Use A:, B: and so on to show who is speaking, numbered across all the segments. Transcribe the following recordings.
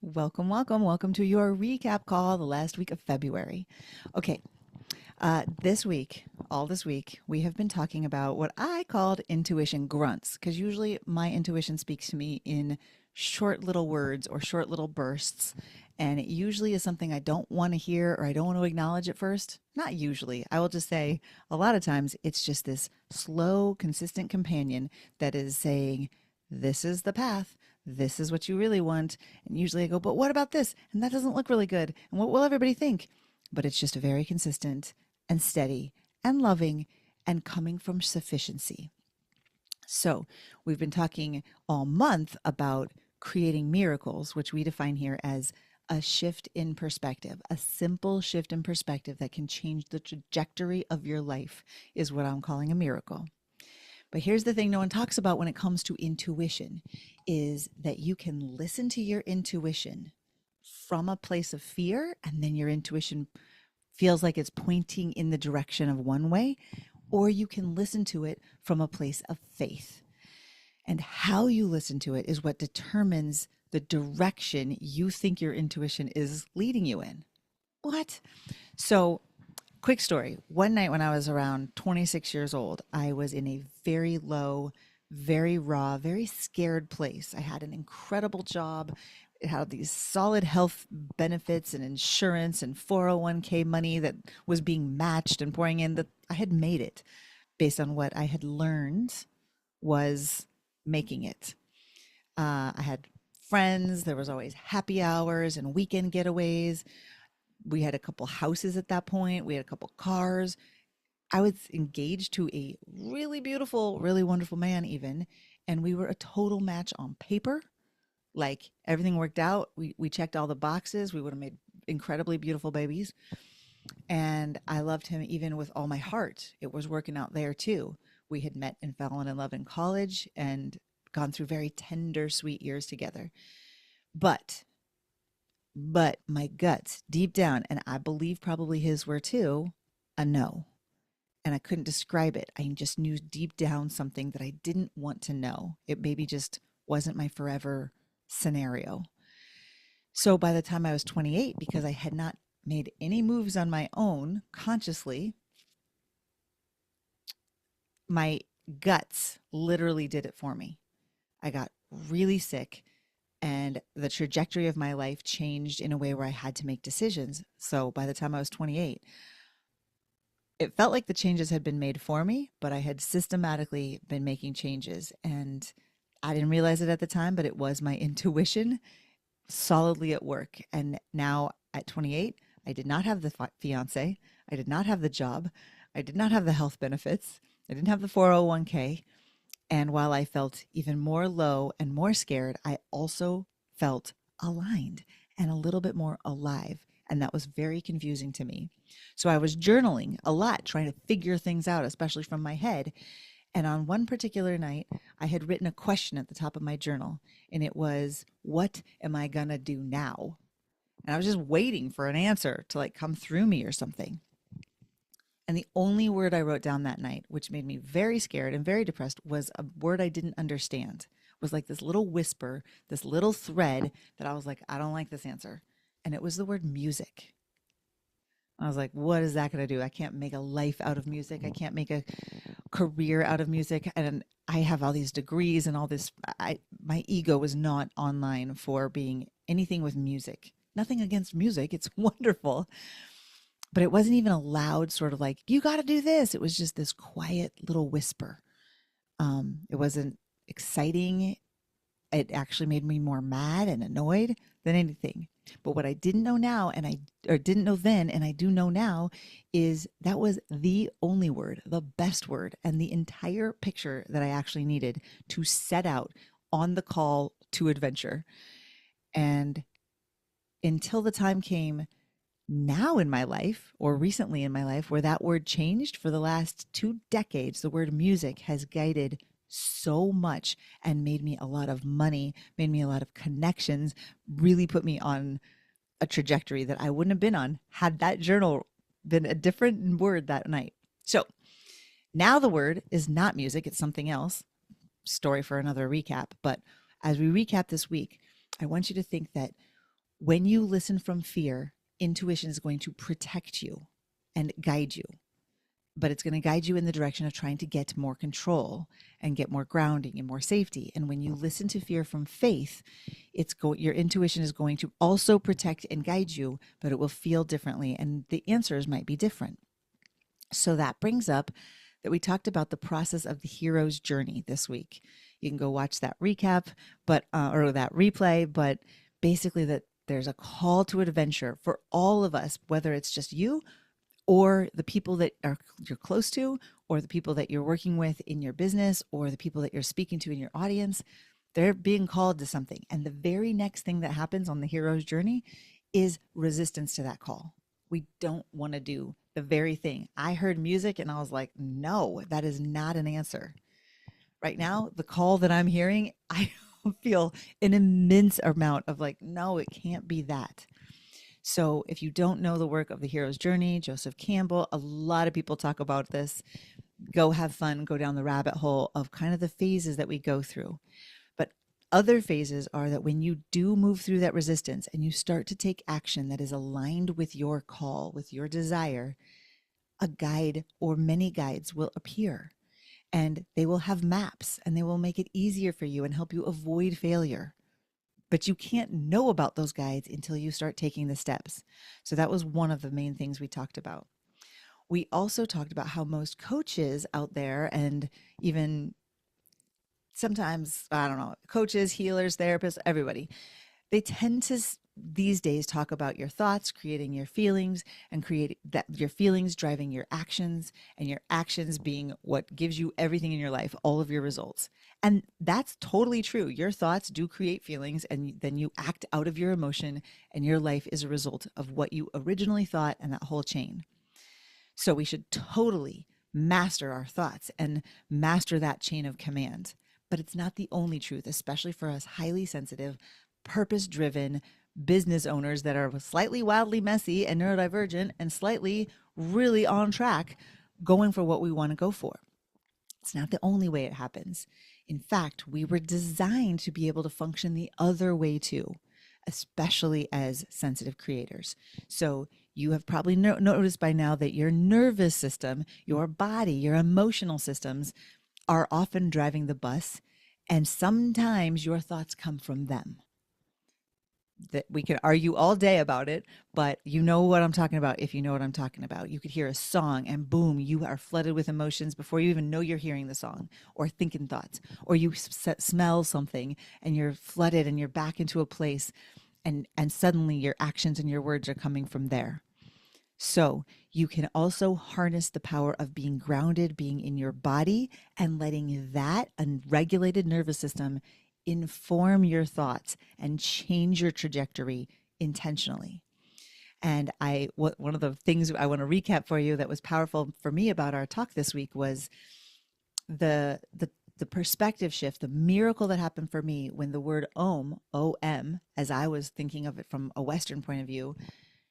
A: Welcome, welcome, welcome to your recap call, the last week of February. Okay, this week, all this week, we have been talking about what I called intuition grunts, because usually my intuition speaks to me in short little words or short little bursts. And it usually is something I don't want to hear or I don't want to acknowledge at first. Not usually. I will just say a lot of times it's just this slow, consistent companion that is saying, this is the path. This is what you really want. And usually I go, but what about this? And that doesn't look really good. And what will everybody think? But it's just very consistent and steady and loving and coming from sufficiency. So we've been talking all month about creating miracles, which we define here as a shift in perspective, a simple shift in perspective that can change the trajectory of your life is what I'm calling a miracle. But here's the thing no one talks about when it comes to intuition is that you can listen to your intuition from a place of fear, and then your intuition feels like it's pointing in the direction of one way, or you can listen to it from a place of faith. And how you listen to it is what determines the direction you think your intuition is leading you in. What? So, quick story. One night when I was around 26 years old, I was in a very low, very raw, very scared place. I had an incredible job. It had these solid health benefits and insurance and 401k money that was being matched and pouring in, that I had made it based on what I had learned was making it. I had friends. There was always happy hours and weekend getaways. We had a couple houses at that point. We had a couple cars. I was engaged to a really beautiful, really wonderful man, even. And we were a total match on paper. Like everything worked out. We checked all the boxes. We would have made incredibly beautiful babies. And I loved him even with all my heart. It was working out there too. We had met and fallen in love in college and gone through very tender, sweet years together. But my guts deep down, and I believe probably his were too, a no. And I couldn't describe it. I just knew deep down something that I didn't want to know. It maybe just wasn't my forever scenario. So by the time I was 28, because I had not made any moves on my own consciously, my guts literally did it for me. I got really sick and the trajectory of my life changed in a way where I had to make decisions. So by the time I was 28, it felt like the changes had been made for me, but I had systematically been making changes. And I didn't realize it at the time, but it was my intuition solidly at work. And now at 28, I did not have the fiance. I did not have the job. I did not have the health benefits. I didn't have the 401k. And while I felt even more low and more scared, I also felt aligned and a little bit more alive. And that was very confusing to me. So I was journaling a lot, trying to figure things out, especially from my head. And on one particular night, I had written a question at the top of my journal, and it was, what am I going to do now? And I was just waiting for an answer to like come through me or something. And the only word I wrote down that night, which made me very scared and very depressed, was a word I didn't understand. It was like this little whisper, this little thread that I was like, I don't like this answer. And it was the word music. I was like, what is that going to do? I can't make a life out of music. I can't make a career out of music. And I have all these degrees and all this. My ego was not online for being anything with music. Nothing against music. It's wonderful. But it wasn't even a loud sort of like, you got to do this. It was just this quiet little whisper. It wasn't exciting. It actually made me more mad and annoyed than anything. But what I didn't know now, or didn't know then, and I do know now, is that was the only word, the best word, and the entire picture that I actually needed to set out on the call to adventure. And until the time came now in my life, or recently in my life, where that word changed for the last 2 decades, the word music has guided so much and made me a lot of money, made me a lot of connections, really put me on a trajectory that I wouldn't have been on had that journal been a different word that night. So now the word is not music, it's something else. Story for another recap. But as we recap this week, I want you to think that When you listen from fear, intuition is going to protect you and guide you, but it's going to guide you in the direction of trying to get more control and get more grounding and more safety. And when you listen to fear from faith, your intuition is going to also protect and guide you, but it will feel differently and the answers might be different. So that brings up that we talked about the process of the hero's journey this week. You can go watch that recap, or that replay, but basically that there's a call to adventure for all of us, whether it's just you or the people that you're close to, or the people that you're working with in your business, or the people that you're speaking to in your audience. They're being called to something. And the very next thing that happens on the hero's journey is resistance to that call. We don't want to do the very thing. I heard music and I was like, no, that is not an answer. Right now, the call that I'm hearing, I feel an immense amount of like, no, it can't be that. So if you don't know the work of the hero's journey, Joseph Campbell, a lot of people talk about this. Go have fun, go down the rabbit hole of kind of the phases that we go through. But other phases are that when you do move through that resistance and you start to take action that is aligned with your call, with your desire, a guide or many guides will appear. And they will have maps and they will make it easier for you and help you avoid failure. But you can't know about those guides until you start taking the steps. So that was one of the main things we talked about. We also talked about how most coaches out there, and even sometimes, I don't know, coaches, healers, therapists, everybody, they tend to these days talk about your thoughts creating your feelings, and create that your feelings driving your actions, and your actions being what gives you everything in your life, all of your results. And that's totally true. Your thoughts do create feelings, and then you act out of your emotion, and your life is a result of what you originally thought, and that whole chain. So we should totally master our thoughts and master that chain of command. But it's not the only truth, especially for us highly sensitive, purpose-driven business owners that are slightly wildly messy and neurodivergent and slightly really on track, going for what we want to go for. It's not the only way it happens. In fact, we were designed to be able to function the other way too, especially as sensitive creators. So you have probably noticed by now that your nervous system, your body, your emotional systems are often driving the bus, and sometimes your thoughts come from them. That we could argue all day about it, but you know what I'm talking about if you know what I'm talking about. You could hear a song and boom, you are flooded with emotions before you even know you're hearing the song, or thinking thoughts, or you smell something and you're flooded and you're back into a place, and suddenly your actions and your words are coming from there. So you can also harness the power of being grounded, being in your body, and letting that unregulated nervous system inform your thoughts and change your trajectory intentionally. And one of the things I want to recap for you that was powerful for me about our talk this week was the perspective shift, the miracle that happened for me when the word Om, O-M, as I was thinking of it from a Western point of view,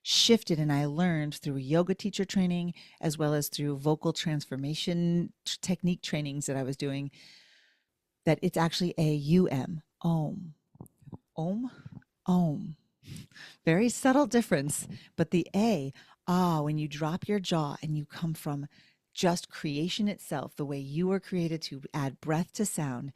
A: shifted. And I learned through yoga teacher training, as well as through vocal transformation technique trainings that I was doing, that it's actually A-U-M, Om, Om, Om. Very subtle difference, but the A, when you drop your jaw and you come from just creation itself, the way you were created to add breath to sound,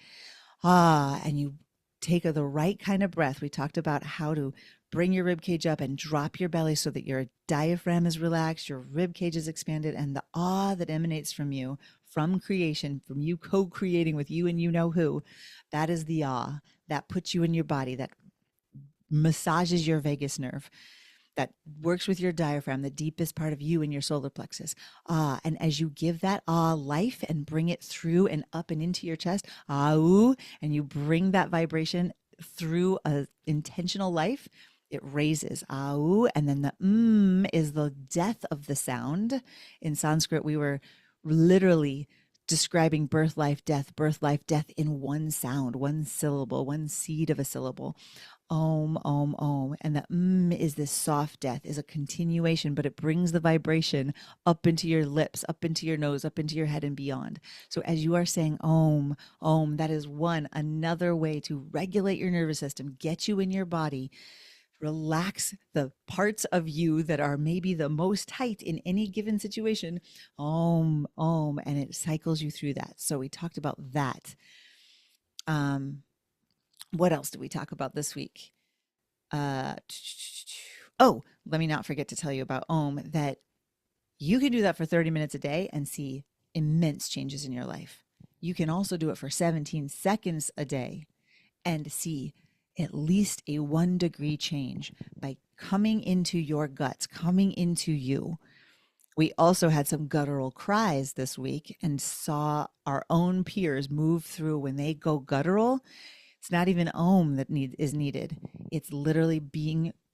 A: and you take the right kind of breath. We talked about how to bring your rib cage up and drop your belly so that your diaphragm is relaxed, your rib cage is expanded, and the that emanates from you, from creation, from you co-creating with you and you know who, that is the that puts you in your body, that massages your vagus nerve, that works with your diaphragm, the deepest part of you in your solar plexus. And as you give that life and bring it through and up and into your chest, ooh, and you bring that vibration through a intentional life, it raises, ooh, and then the is the death of the sound. In Sanskrit, we were literally describing birth, life, death in one sound, one syllable, one seed of a syllable. Om, om, om. And the is this soft death, is a continuation, but it brings the vibration up into your lips, up into your nose, up into your head and beyond. So as you are saying om, om, that is another way to regulate your nervous system, get you in your body, Relax the parts of you that are maybe the most tight in any given situation. And it cycles you through that. So we talked about that. Um, what else did we talk about this week? Uh, oh, let me not forget to tell you about Om, that you can do that for 30 minutes a day and see immense changes in your life. You can also do it for 17 seconds a day and see at least a 1 degree change by coming into your guts, coming into you. We also had some guttural cries this week and saw our own peers move through when they go guttural. It's not even Om that is needed. It's literally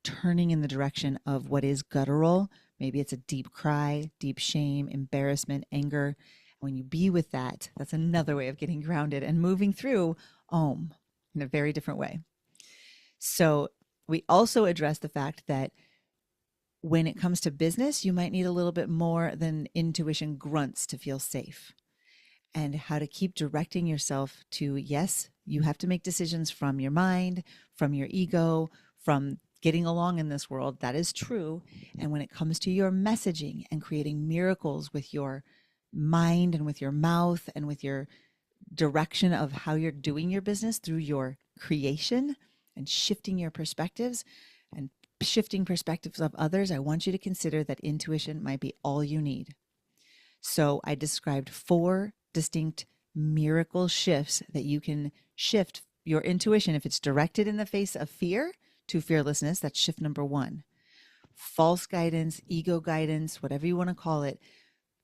A: turning in the direction of what is guttural. Maybe it's a deep cry, deep shame, embarrassment, anger. When you be with that, that's another way of getting grounded and moving through Om in a very different way. So we also address the fact that when it comes to business, you might need a little bit more than intuition grunts to feel safe, and how to keep directing yourself to, yes, you have to make decisions from your mind, from your ego, from getting along in this world. That is true. And when it comes to your messaging and creating miracles with your mind and with your mouth and with your direction of how you're doing your business through your creation and shifting your perspectives and shifting perspectives of others, I want you to consider that intuition might be all you need. So I described 4 distinct miracle shifts that you can shift your intuition if it's directed in the face of fear to fearlessness. That's shift number 1. False guidance, ego guidance, whatever you want to call it,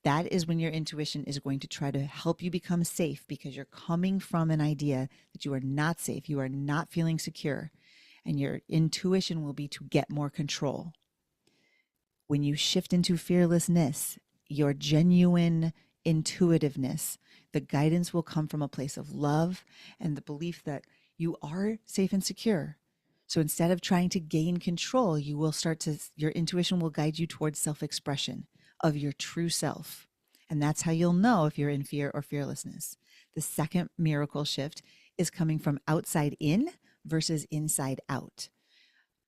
A: that is when your intuition is going to try to help you become safe because you're coming from an idea that you are not safe, you are not feeling secure, and your intuition will be to get more control. When you shift into fearlessness, your genuine intuitiveness, the guidance will come from a place of love and the belief that you are safe and secure. So instead of trying to gain control, your intuition will guide you towards self-expression of your true self. And that's how you'll know if you're in fear or fearlessness. The second miracle shift is coming from outside in versus inside out.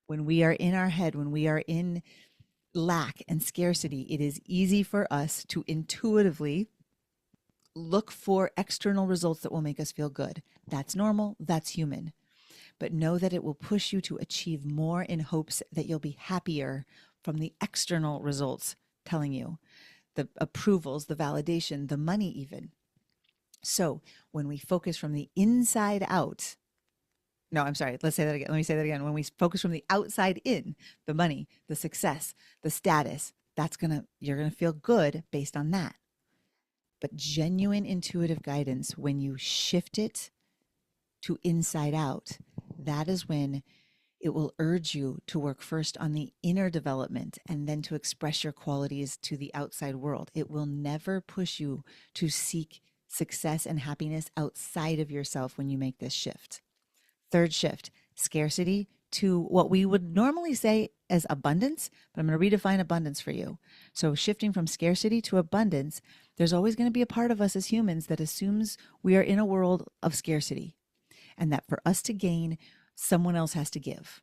A: When we are in our head, when we are in lack and scarcity, it is easy for us to intuitively look for external results that will make us feel good. That's normal, that's human. But know that it will push you to achieve more in hopes that you'll be happier from the external results telling you, the approvals, the validation, the money even. So when we focus from the inside out, no, I'm sorry. Let's say that again. Let me say that again. When we focus from the outside in, the money, the success, the status, you're going to feel good based on that. But genuine intuitive guidance, when you shift it to inside out, that is when it will urge you to work first on the inner development and then to express your qualities to the outside world. It will never push you to seek success and happiness outside of yourself when you make this shift. Third shift, scarcity to what we would normally say as abundance, but I'm going to redefine abundance for you. So shifting from scarcity to abundance, there's always going to be a part of us as humans that assumes we are in a world of scarcity and that for us to gain, someone else has to give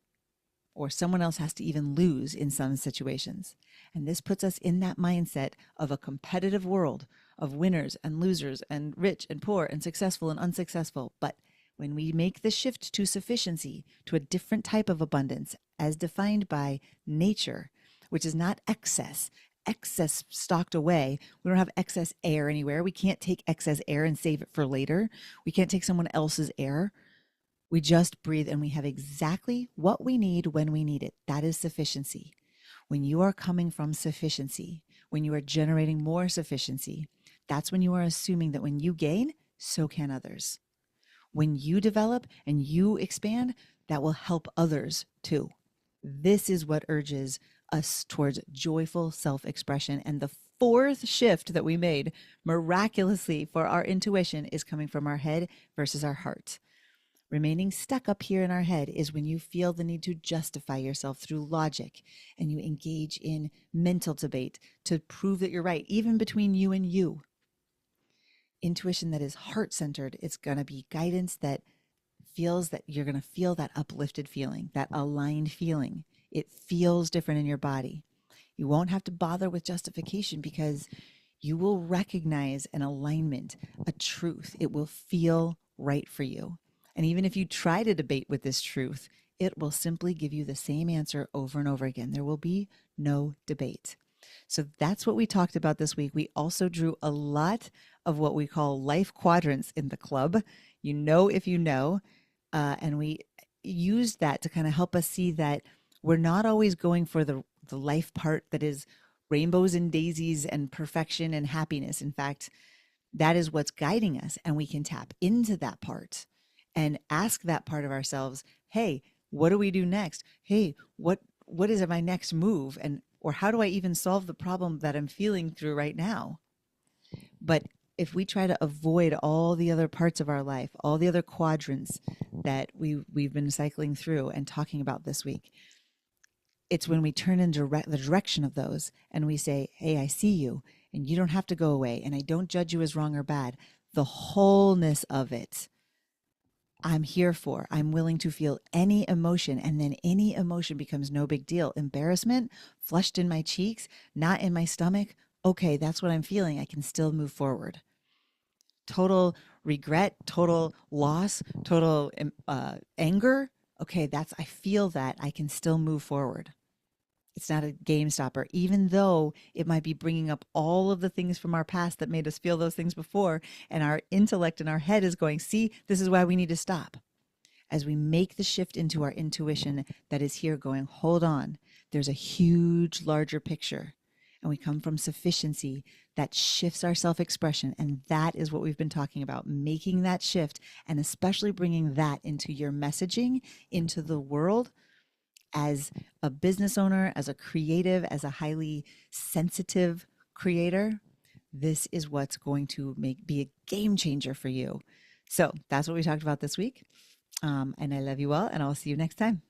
A: or someone else has to even lose in some situations. And this puts us in that mindset of a competitive world of winners and losers and rich and poor and successful and unsuccessful. But when we make the shift to sufficiency, to a different type of abundance as defined by nature, which is not excess stocked away. We don't have excess air anywhere. We can't take excess air and save it for later. We can't take someone else's air. We just breathe and we have exactly what we need when we need it. That is sufficiency. When you are coming from sufficiency, when you are generating more sufficiency, that's when you are assuming that when you gain, so can others. When you develop and you expand, that will help others too. This is what urges us towards joyful self-expression. And the fourth shift that we made miraculously for our intuition is coming from our head versus our heart. Remaining stuck up here in our head is when you feel the need to justify yourself through logic and you engage in mental debate to prove that you're right, even between you and you. Intuition that is heart-centered, it's going to be guidance that feels that you're going to feel that uplifted feeling, that aligned feeling. It feels different in your body. You won't have to bother with justification because you will recognize an alignment, a truth. It will feel right for you. And even if you try to debate with this truth, it will simply give you the same answer over and over again. There will be no debate. So that's what we talked about this week. We also drew a lot of what we call life quadrants in the club. You know, if you know, and we used that to kind of help us see that we're not always going for the life part that is rainbows and daisies and perfection and happiness. In fact, that is what's guiding us. And we can tap into that part and ask that part of ourselves, hey, what do we do next? Hey, what is my next move? And or how do I even solve the problem that I'm feeling through right now? But if we try to avoid all the other parts of our life, all the other quadrants that we've been cycling through and talking about this week, it's when we turn in the direction of those and we say, hey, I see you and you don't have to go away and I don't judge you as wrong or bad. The wholeness of it, I'm here for. I'm willing to feel any emotion, and then any emotion becomes no big deal. Embarrassment, flushed in my cheeks, not in my stomach. Okay, that's what I'm feeling. I can still move forward. Total regret, total loss, total anger. Okay, I feel that. I can still move forward. It's not a game stopper, even though it might be bringing up all of the things from our past that made us feel those things before. And our intellect and our head is going, see, this is why we need to stop. As we make the shift into our intuition that is here going, hold on, there's a huge, larger picture. And we come from sufficiency that shifts our self-expression. And that is what we've been talking about, making that shift and especially bringing that into your messaging, into the world. As a business owner, as a creative, as a highly sensitive creator, this is what's going to be a game changer for you. So that's what we talked about this week. And I love you all, and I'll see you next time.